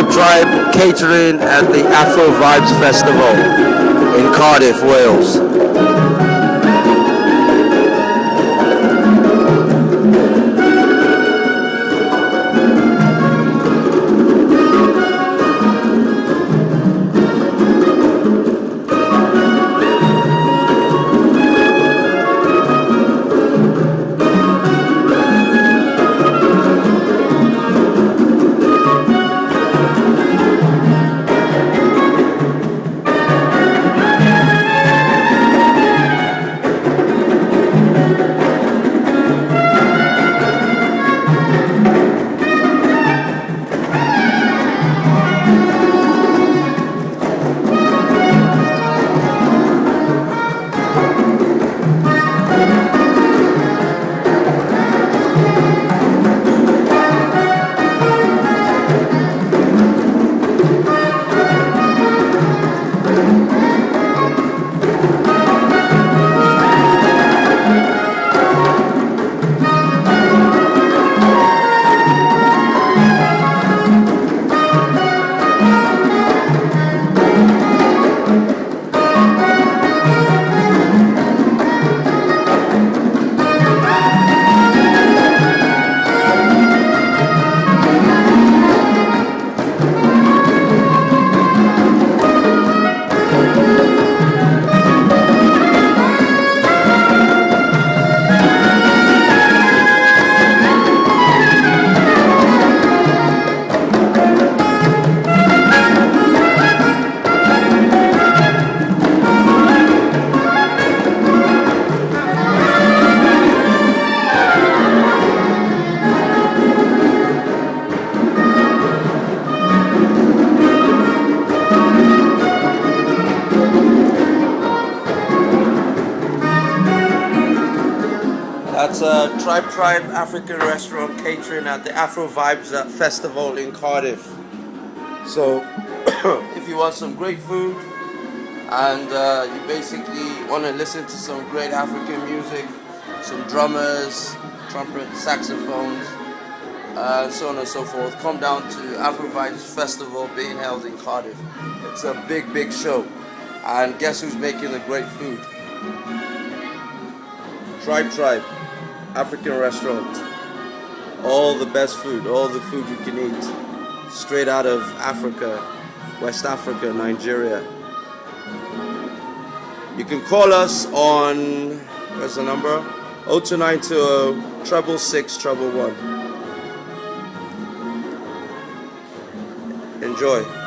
Tribe catering at the Afro Vibes Festival in Cardiff, Wales. That's a Tribe African restaurant catering at the Afro Vibes Festival in Cardiff. So, if you want some great food and you basically want to listen to some great African music, some drummers, trumpets, saxophones, so on and so forth, come down to Afro Vibes Festival being held in Cardiff. It's a big show. And guess who's making the great food? Tribe African restaurant. All the best food, all the food you can eat. Straight out of Africa, West Africa, Nigeria. You can call us on, where's the number? 02920 666 111. Enjoy.